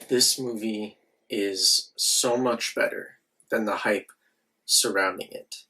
This movie is so much better than the hype surrounding it.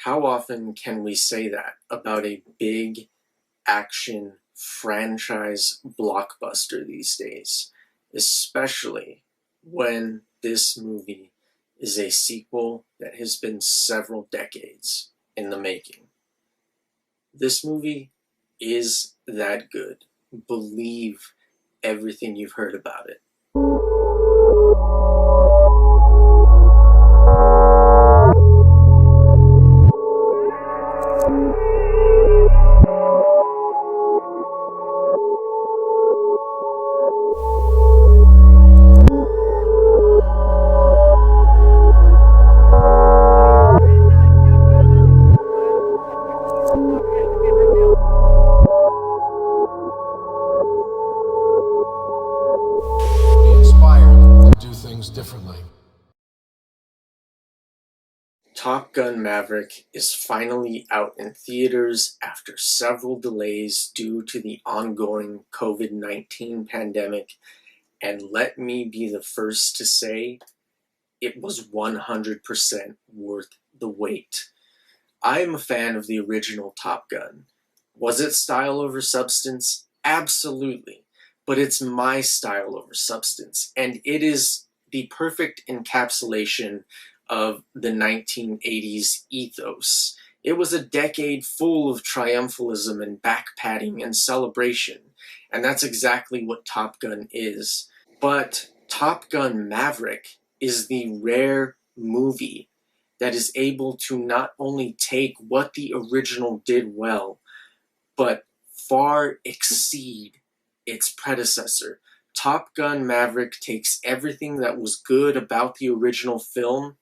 How often can we say that about a big action franchise blockbuster these days? Especially when this movie is a sequel that has been several decades in the making. This movie is that good. Believe everything you've heard about it. Differently. Top Gun Maverick is finally out in theaters after several delays due to the ongoing COVID-19 pandemic, and let me be the first to say it was 100% worth the wait. I am a fan of the original Top Gun. Was it style over substance? Absolutely. But it's my style over substance, and it is the perfect encapsulation of the 1980s ethos. It was a decade full of triumphalism and backpatting and celebration, and that's exactly what Top Gun is. But Top Gun Maverick is the rare movie that is able to not only take what the original did well, but far exceed its predecessor. Top Gun Maverick takes everything that was good about the original film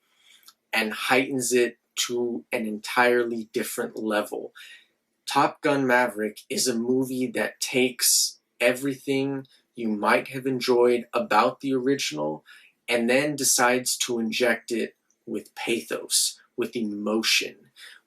and heightens it to an entirely different level. Top Gun Maverick is a movie that takes everything you might have enjoyed about the original and then decides to inject it with pathos, with emotion,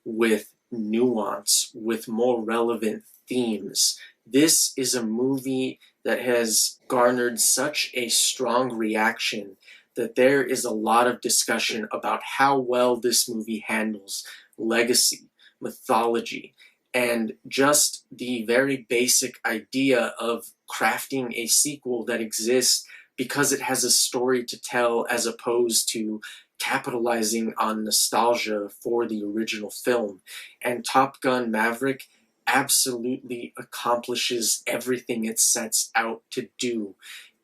with nuance, with more relevant themes. This is a movie that has garnered such a strong reaction that there is a lot of discussion about how well this movie handles legacy, mythology, and just the very basic idea of crafting a sequel that exists because it has a story to tell as opposed to capitalizing on nostalgia for the original film. And Top Gun Maverick absolutely accomplishes everything it sets out to do.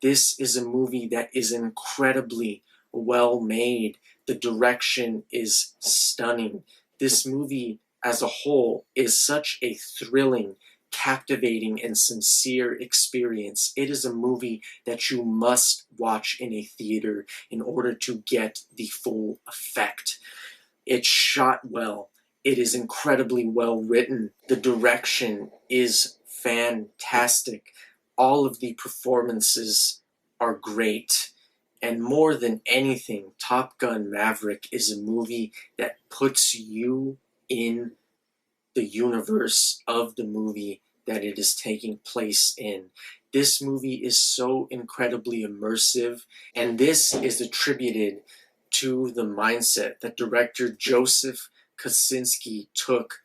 This is a movie that is incredibly well made. The direction is stunning. This movie as a whole is such a thrilling, captivating, and sincere experience. It is a movie that you must watch in a theater in order to get the full effect. It's shot well. It is incredibly well written. The direction is fantastic. All of the performances are great. And more than anything, Top Gun Maverick is a movie that puts you in the universe of the movie that it is taking place in. This movie is so incredibly immersive, and this is attributed to the mindset that director Joseph Kosinski took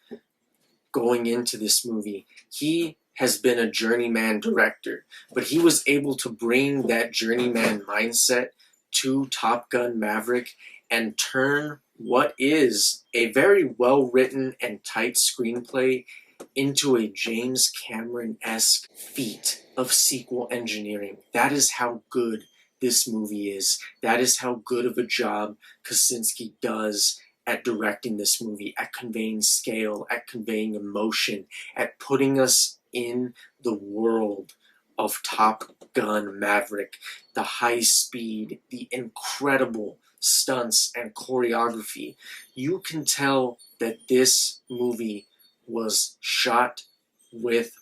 going into this movie. He has been a journeyman director, but he was able to bring that journeyman mindset to Top Gun Maverick and turn what is a very well-written and tight screenplay into a James Cameron-esque feat of sequel engineering. That is how good this movie is. That is how good of a job Kosinski does at directing this movie, at conveying scale, at conveying emotion, at putting us in the world of Top Gun Maverick. The high speed, the incredible stunts and choreography. You can tell that this movie was shot with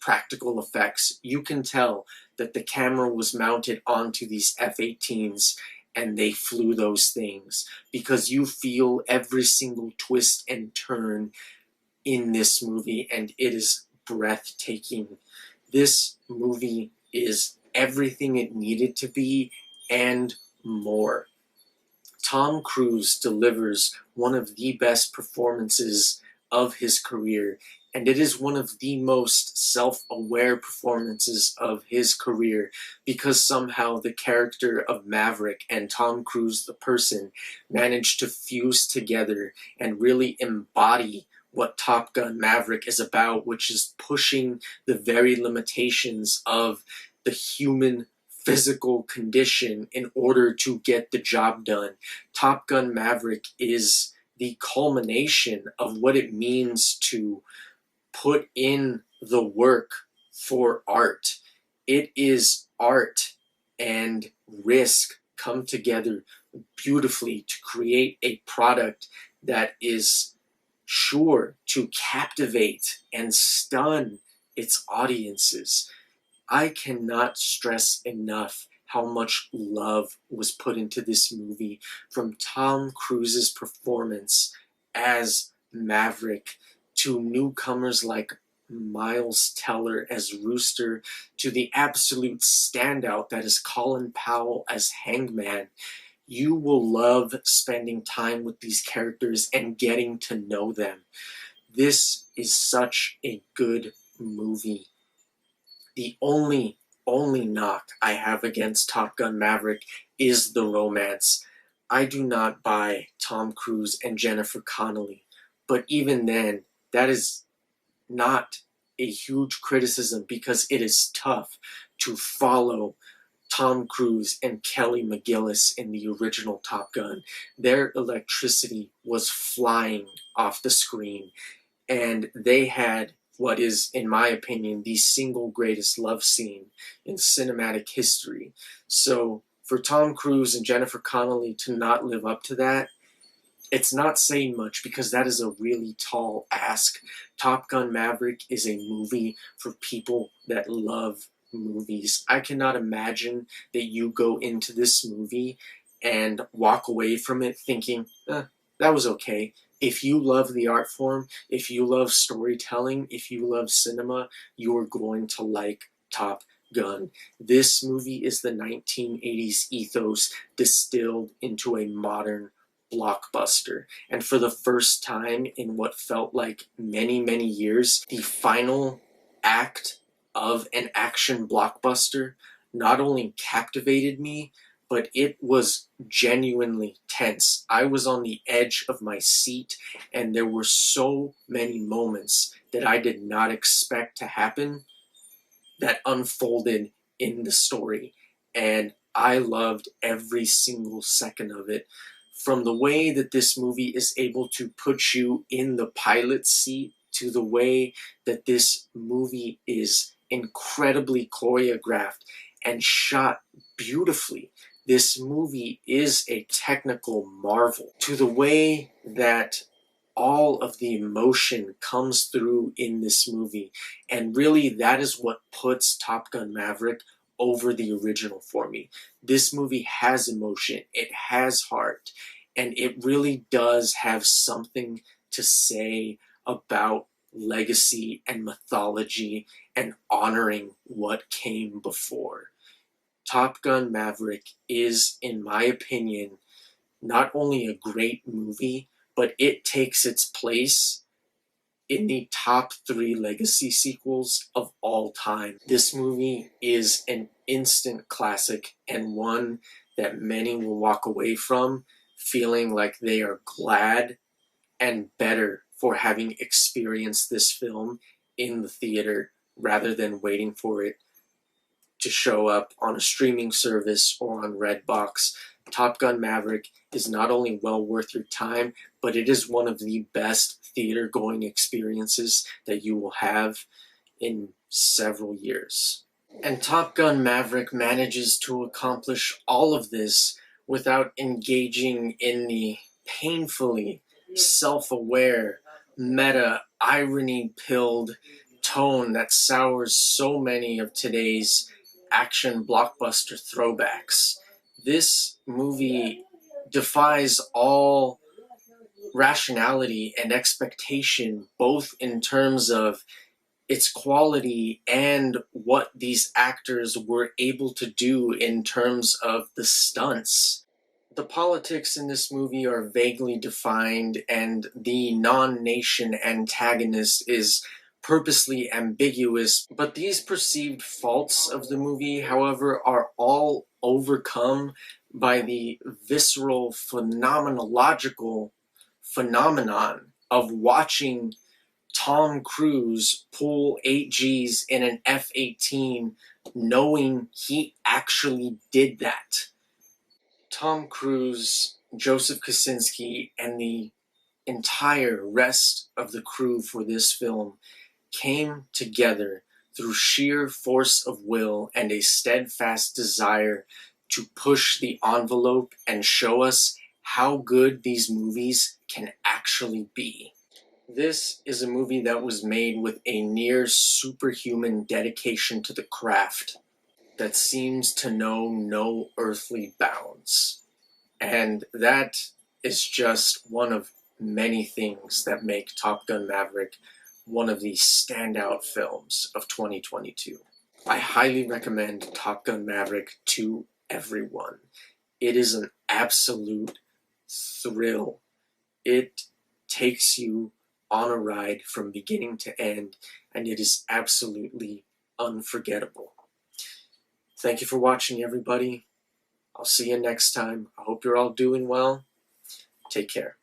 practical effects. You can tell that the camera was mounted onto these F-18s and they flew those things, because you feel every single twist and turn in this movie, and it is breathtaking. This movie is everything it needed to be and more. Tom Cruise delivers one of the best performances of his career, and it is one of the most self-aware performances of his career, because somehow the character of Maverick and Tom Cruise, the person, managed to fuse together and really embody what Top Gun Maverick is about, which is pushing the very limitations of the human physical condition in order to get the job done. Top Gun Maverick is the culmination of what it means to put in the work for art. It is art and risk come together beautifully to create a product that is sure to captivate and stun its audiences. I cannot stress enough how much love was put into this movie, from Tom Cruise's performance as Maverick to newcomers like Miles Teller as Rooster, to the absolute standout that is Colin Powell as Hangman. You will love spending time with these characters and getting to know them. This is such a good movie. The only knock I have against Top Gun Maverick is the romance. I do not buy Tom Cruise and Jennifer Connelly, but even then, that is not a huge criticism, because it is tough to follow Tom Cruise and Kelly McGillis in the original Top Gun. Their electricity was flying off the screen, and they had what is, in my opinion, the single greatest love scene in cinematic history. So for Tom Cruise and Jennifer Connelly to not live up to that, it's not saying much, because that is a really tall ask. Top Gun Maverick is a movie for people that love movies. I cannot imagine that you go into this movie and walk away from it thinking, that was okay. If you love the art form, if you love storytelling, if you love cinema, you are going to like Top Gun. This movie is the 1980s ethos distilled into a modern blockbuster. And for the first time in what felt like many, many years, the final act of an action blockbuster not only captivated me, but it was genuinely tense. I was on the edge of my seat, and there were so many moments that I did not expect to happen that unfolded in the story. And I loved every single second of it. From the way that this movie is able to put you in the pilot seat, to the way that this movie is incredibly choreographed and shot beautifully. This movie is a technical marvel, to the way that all of the emotion comes through in this movie. And really, that is what puts Top Gun Maverick over the original for me. This movie has emotion, it has heart, and it really does have something to say about legacy and mythology and honoring what came before. Top Gun Maverick is, in my opinion, not only a great movie, but it takes its place in the top 3 legacy sequels of all time. This movie is an instant classic, and one that many will walk away from feeling like they are glad and better for having experienced this film in the theater rather than waiting for it to show up on a streaming service or on Redbox. Top Gun Maverick is not only well worth your time, but it is one of the best theater-going experiences that you will have in several years. And Top Gun Maverick manages to accomplish all of this without engaging in the painfully self-aware, meta, irony-pilled tone that sours so many of today's action blockbuster throwbacks. This movie defies all rationality and expectation, both in terms of its quality and what these actors were able to do in terms of the stunts. The politics in this movie are vaguely defined, and the non-nation antagonist is purposely ambiguous, but these perceived faults of the movie, however, are all overcome by the visceral phenomenological phenomenon of watching Tom Cruise pull 8 Gs in an F-18 knowing he actually did that. Tom Cruise, Joseph Kosinski, and the entire rest of the crew for this film came together through sheer force of will and a steadfast desire to push the envelope and show us how good these movies can actually be. This is a movie that was made with a near superhuman dedication to the craft that seems to know no earthly bounds. And that is just one of many things that make Top Gun Maverick one of the standout films of 2022. I highly recommend Top Gun Maverick to everyone. It is an absolute thrill. It takes you on a ride from beginning to end, and it is absolutely unforgettable. Thank you for watching, everybody. I'll see you next time. I hope you're all doing well. Take care.